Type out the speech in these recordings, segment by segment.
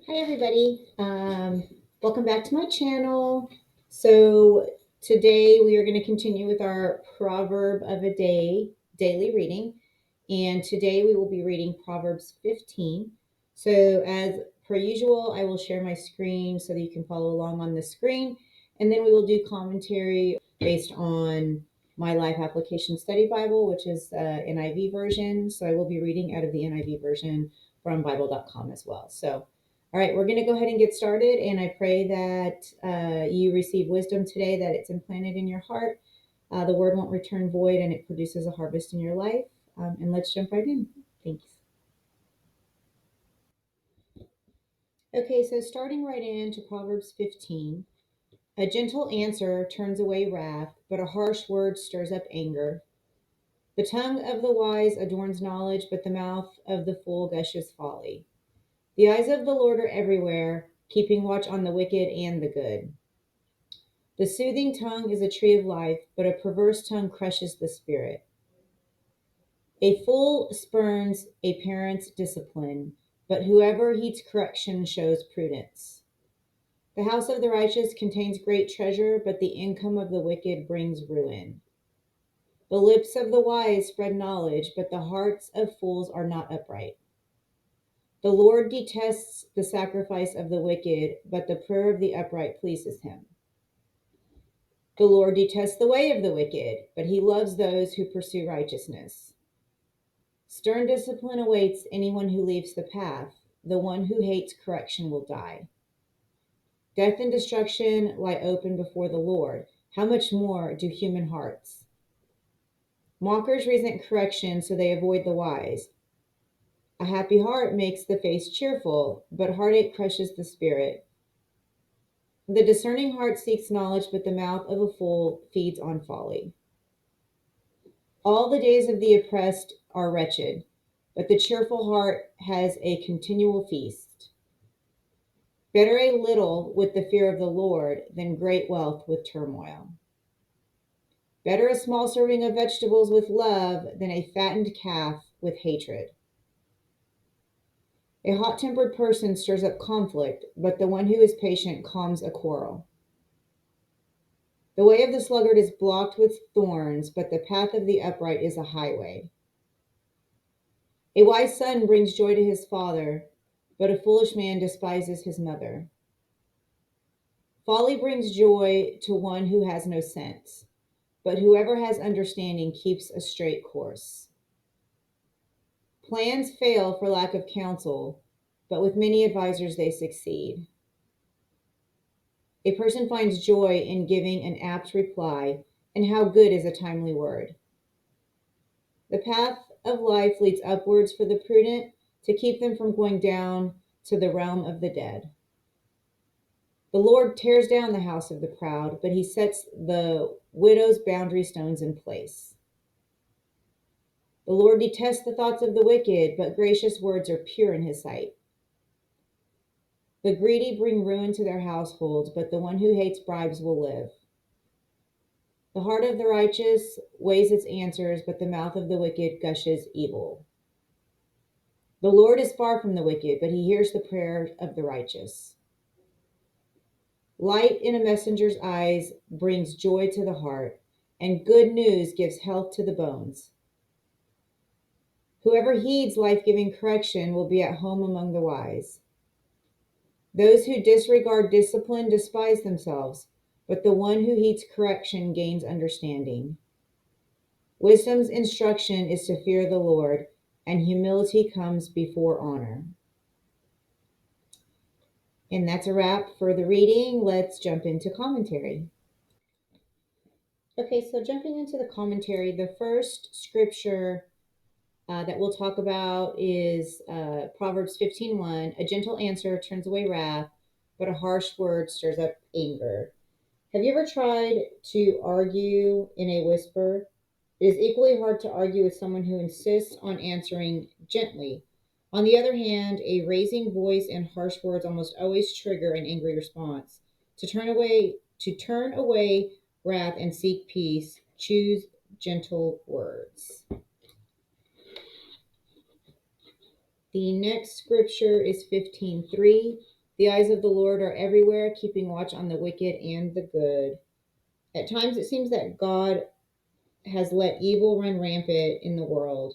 Hi everybody. Welcome back to my channel. So today we are going to continue with our proverb of a day daily reading, and today we will be reading Proverbs 15. So as per usual, I will share my screen so that you can follow along on the screen, and then we will do commentary based on my Life Application Study Bible, which is NIV version. So I will be reading out of the NIV version from Bible.com as well. So all right, we're going to go ahead and get started. And I pray that you receive wisdom today, that it's implanted in your heart. The word won't return void and it produces a harvest in your life. And let's jump right in. Thanks. Okay, so starting right into Proverbs 15. A gentle answer turns away wrath, but a harsh word stirs up anger. The tongue of the wise adorns knowledge, but the mouth of the fool gushes folly. The eyes of the Lord are everywhere, keeping watch on the wicked and the good. The soothing tongue is a tree of life, but a perverse tongue crushes the spirit. A fool spurns a parent's discipline, but whoever heeds correction shows prudence. The house of the righteous contains great treasure, but the income of the wicked brings ruin. The lips of the wise spread knowledge, but the hearts of fools are not upright. The Lord detests the sacrifice of the wicked, but the prayer of the upright pleases him. The Lord detests the way of the wicked, but he loves those who pursue righteousness. Stern discipline awaits anyone who leaves the path. The one who hates correction will die. Death and destruction lie open before the Lord. How much more do human hearts? Mockers resent correction, so they avoid the wise. A happy heart makes the face cheerful, but heartache crushes the spirit. The discerning heart seeks knowledge, but the mouth of a fool feeds on folly. All the days of the oppressed are wretched, but the cheerful heart has a continual feast. Better a little with the fear of the Lord than great wealth with turmoil. Better a small serving of vegetables with love than a fattened calf with hatred. A hot tempered person stirs up conflict, but the one who is patient calms a quarrel. The way of the sluggard is blocked with thorns, but the path of the upright is a highway. A wise son brings joy to his father, but a foolish man despises his mother. Folly brings joy to one who has no sense, but whoever has understanding keeps a straight course. Plans fail for lack of counsel, but with many advisers they succeed. A person finds joy in giving an apt reply, and how good is a timely word. The path of life leads upwards for the prudent to keep them from going down to the realm of the dead. The Lord tears down the house of the proud, but he sets the widow's boundary stones in place. The Lord detests the thoughts of the wicked, but gracious words are pure in his sight. The greedy bring ruin to their households, but the one who hates bribes will live. The heart of the righteous weighs its answers, but the mouth of the wicked gushes evil. The Lord is far from the wicked, but he hears the prayer of the righteous. Light in a messenger's eyes brings joy to the heart, and good news gives health to the bones. Whoever heeds life-giving correction will be at home among the wise. Those who disregard discipline despise themselves, but the one who heeds correction gains understanding. Wisdom's instruction is to fear the Lord, and humility comes before honor. And that's a wrap for the reading. Let's jump into commentary. Okay, so jumping into the commentary, the first scripture that we'll talk about is Proverbs 15:1. A gentle answer turns away wrath, but a harsh word stirs up anger. Have you ever tried to argue in a whisper? It is equally hard to argue with someone who insists on answering gently. On the other hand, a raising voice and harsh words almost always trigger an angry response. To turn away wrath and seek peace, choose gentle words. The next scripture is 15:3. The eyes of the Lord are everywhere, keeping watch on the wicked and the good. At times, it seems that God has let evil run rampant in the world,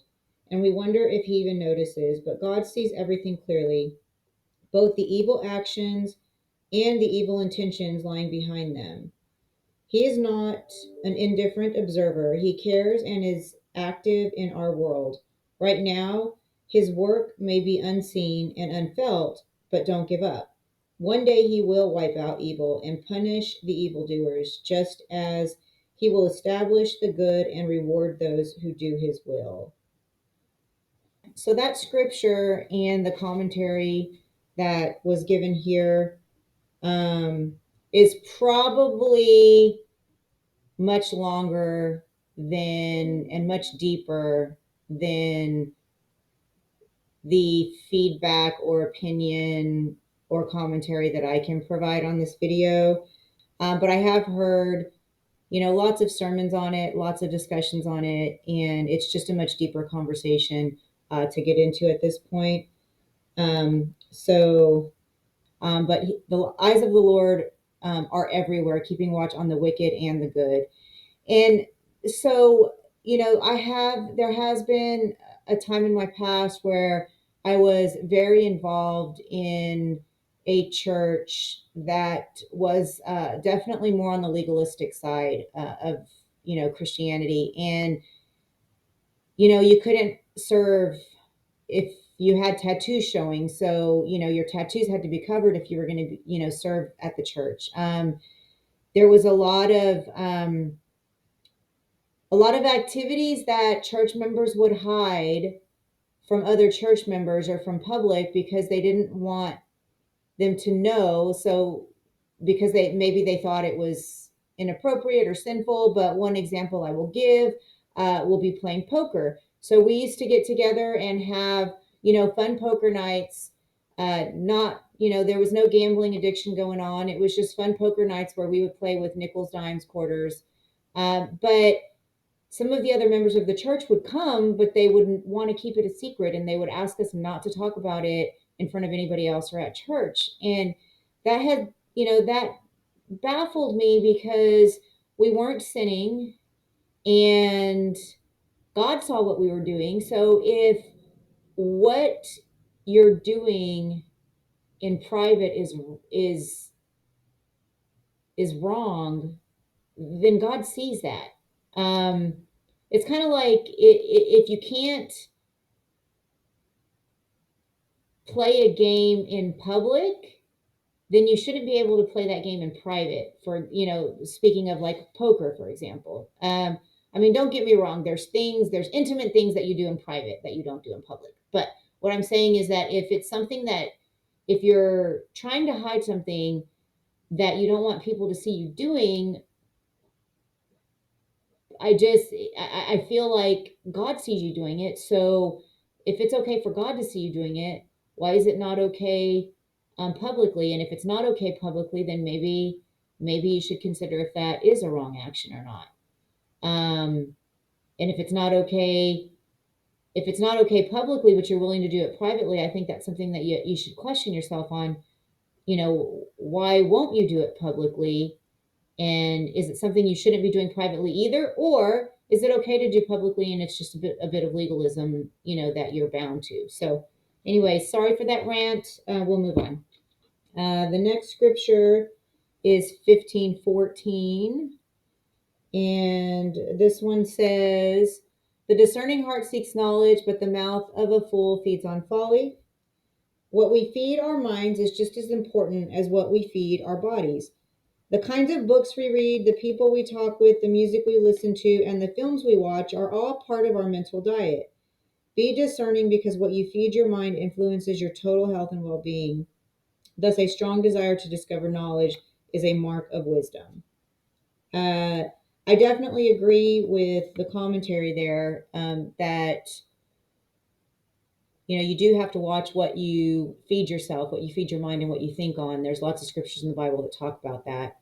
and we wonder if He even notices, but God sees everything clearly, both the evil actions and the evil intentions lying behind them. He is not an indifferent observer. He cares and is active in our world. Right now, his work may be unseen and unfelt, but don't give up. One day he will wipe out evil and punish the evildoers, just as he will establish the good and reward those who do his will. So that scripture and the commentary that was given here um, is probably much longer than and much deeper than the feedback or opinion or commentary that I can provide on this video. But I have heard, lots of sermons on it, lots of discussions on it, and it's just a much deeper conversation to get into at this point. But the eyes of the Lord are everywhere, keeping watch on the wicked and the good. And so, there has been a time in my past where I was very involved in a church that was definitely more on the legalistic side of, Christianity. And, you couldn't serve if you had tattoos showing. So, your tattoos had to be covered if you were going to, serve at the church. There was a lot of activities that church members would hide from other church members or from public because they didn't want them to know. So because they thought it was inappropriate or sinful. But one example I will give will be playing poker. So we used to get together and have fun poker nights. Not there was no gambling addiction going on. It was just fun poker nights where we would play with nickels, dimes, quarters. But some of the other members of the church would come, but they wouldn't want to keep it a secret, and they would ask us not to talk about it in front of anybody else or at church. And that baffled me because we weren't sinning and God saw what we were doing. So if what you're doing in private is wrong, then God sees that. Um, it's kind of like if you can't play a game in public, then you shouldn't be able to play that game in private. For speaking of like poker, for example. I mean, don't get me wrong. There's intimate things that you do in private that you don't do in public. But what I'm saying is that if you're trying to hide something that you don't want people to see you doing, I feel like God sees you doing it. So if it's okay for God to see you doing it, why is it not okay publicly? And if it's not okay publicly, then maybe you should consider if that is a wrong action or not. And if it's not okay publicly, but you're willing to do it privately, I think that's something that you should question yourself on. Why won't you do it publicly? And is it something you shouldn't be doing privately either? Or is it okay to do publicly and it's just a bit of legalism, that you're bound to? So anyway, sorry for that rant. We'll move on. The next scripture is 15:14. And this one says, the discerning heart seeks knowledge, but the mouth of a fool feeds on folly. What we feed our minds is just as important as what we feed our bodies. The kinds of books we read, the people we talk with, the music we listen to, and the films we watch are all part of our mental diet. Be discerning because what you feed your mind influences your total health and well being. Thus, a strong desire to discover knowledge is a mark of wisdom. I definitely agree with the commentary there that you do have to watch what you feed yourself, what you feed your mind, and what you think on. There's lots of scriptures in the Bible that talk about that.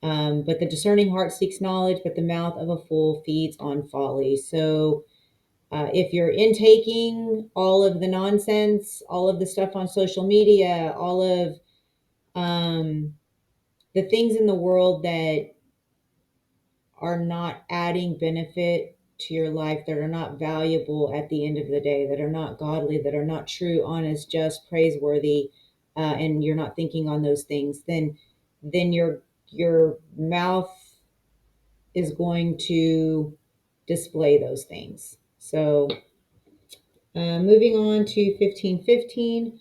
But the discerning heart seeks knowledge, but the mouth of a fool feeds on folly. So if you're intaking all of the nonsense, all of the stuff on social media, all of um, the things in the world that are not adding benefit to your life, that are not valuable at the end of the day, that are not godly, that are not true, honest, just, praiseworthy, and you're not thinking on those things, then your mouth is going to display those things. So, moving on to 15:15.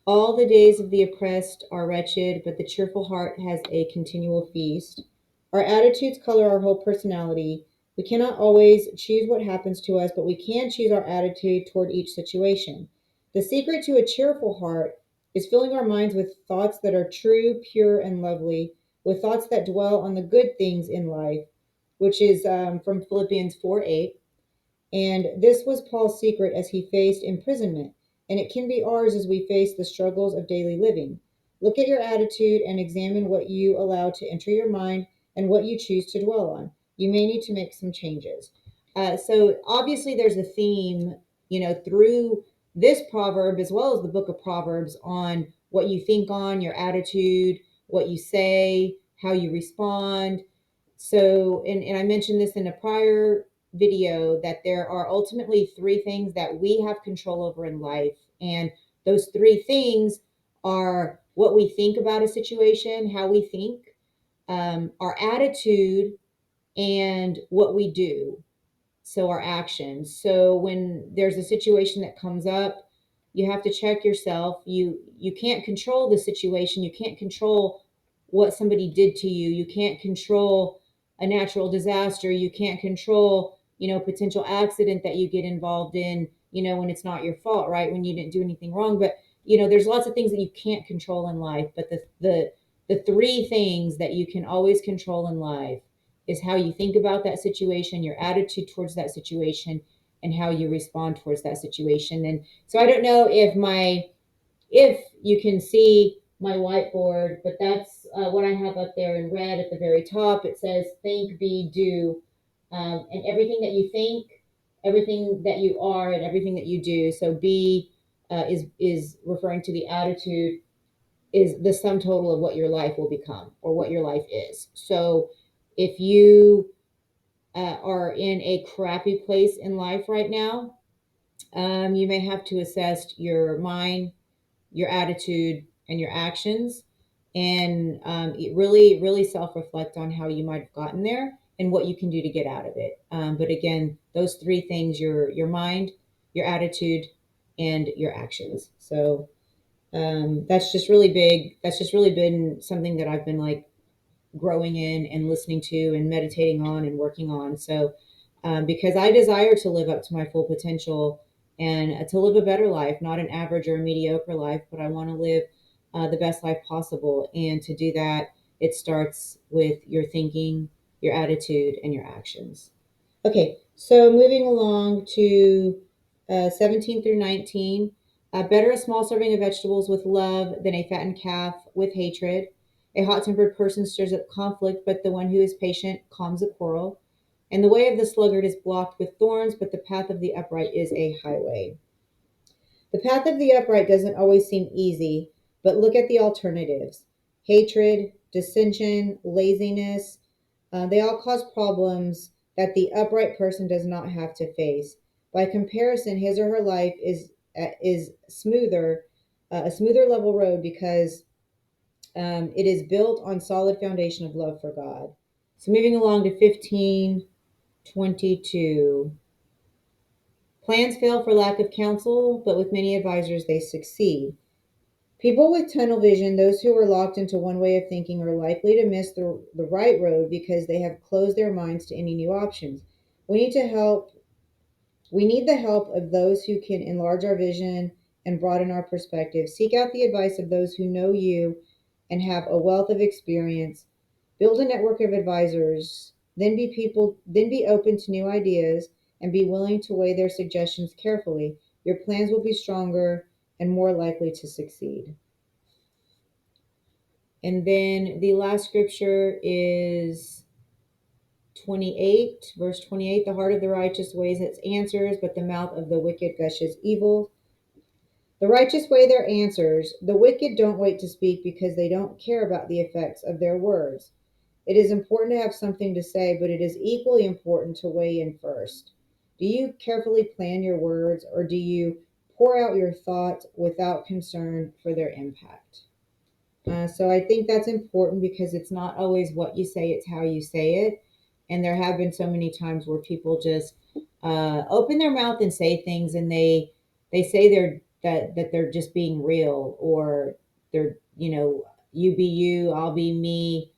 All the days of the oppressed are wretched, but the cheerful heart has a continual feast. Our attitudes color our whole personality. We cannot always choose what happens to us, but we can choose our attitude toward each situation. The secret to a cheerful heart is filling our minds with thoughts that are true, pure, and lovely, with thoughts that dwell on the good things in life, which is from Philippians 4:8. And this was Paul's secret as he faced imprisonment, and it can be ours as we face the struggles of daily living. Look at your attitude and examine what you allow to enter your mind and what you choose to dwell on. You may need to make some changes. So obviously, there's a theme, through this proverb as well as the book of Proverbs on what you think on, your attitude, what you say, how you respond. So, and I mentioned this in a prior video that there are ultimately three things that we have control over in life. And those three things are what we think about a situation, how we think, our attitude, and what we do, so our actions. So when there's a situation that comes up, you have to check yourself. You can't control the situation, you can't control what somebody did to you, you can't control a natural disaster, you can't control, potential accident that you get involved in, when it's not your fault, right, when you didn't do anything wrong. But there's lots of things that you can't control in life, but the three things that you can always control in life is how you think about that situation, your attitude towards that situation, and how you respond towards that situation. And so I don't know if you can see my whiteboard, but that's what I have up there in red at the very top. It says think, be, do, and everything that you think, everything that you are, and everything that you do. So be is referring to the attitude, is the sum total of what your life will become or what your life is. So if you are in a crappy place in life right now, you may have to assess your mind, your attitude, and your actions, and really, really self reflect on how you might have gotten there and what you can do to get out of it. But again, those three things: your mind, your attitude, and your actions. So that's just really big. That's just really been something that I've been like growing in and listening to and meditating on and working on. So, because I desire to live up to my full potential and to live a better life, not an average or a mediocre life, but I want to live the best life possible. And to do that, it starts with your thinking, your attitude, and your actions. Okay, so moving along to 17 through 19. Better a small serving of vegetables with love than a fattened calf with hatred. A hot tempered person stirs up conflict, but the one who is patient calms a quarrel. And the way of the sluggard is blocked with thorns, but the path of the upright is a highway. The path of the upright doesn't always seem easy, but look at the alternatives: hatred, dissension, laziness. They all cause problems that the upright person does not have to face. By comparison, his or her life is smoother, a smoother level road because it is built on solid foundation of love for God. So moving along to 15:22. Plans fail for lack of counsel, but with many advisors they succeed. People with tunnel vision, those who are locked into one way of thinking, are likely to miss the right road because they have closed their minds to any new options. We need to help We need the help of those who can enlarge our vision and broaden our perspective. Seek out the advice of those who know you and have a wealth of experience. Build a network of advisors. Then be open to new ideas and be willing to weigh their suggestions carefully. Your plans will be stronger and more likely to succeed. And then the last scripture is 28, verse 28. The heart of the righteous weighs its answers, but the mouth of the wicked gushes evil. The righteous weigh their answers. The wicked don't wait to speak because they don't care about the effects of their words. It is important to have something to say, but it is equally important to weigh in first. Do you carefully plan your words, or do you pour out your thoughts without concern for their impact? So I think that's important because it's not always what you say, it's how you say it. And there have been so many times where people just open their mouth and say things, and they say that they're just being real, or they're, you be you, I'll be me,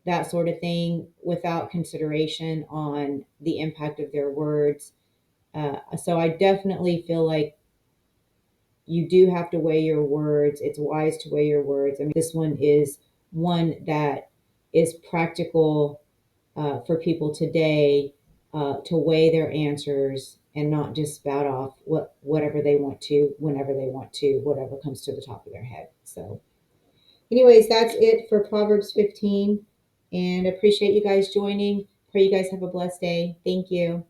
that sort of thing, without consideration on the impact of their words. So I definitely feel like you do have to weigh your words. It's wise to weigh your words. I mean, this one is one that is practical for people today, to weigh their answers and not just spout off whatever they want to, whenever they want to, whatever comes to the top of their head. So, anyways, that's it for Proverbs 15. And appreciate you guys joining. Pray you guys have a blessed day. Thank you.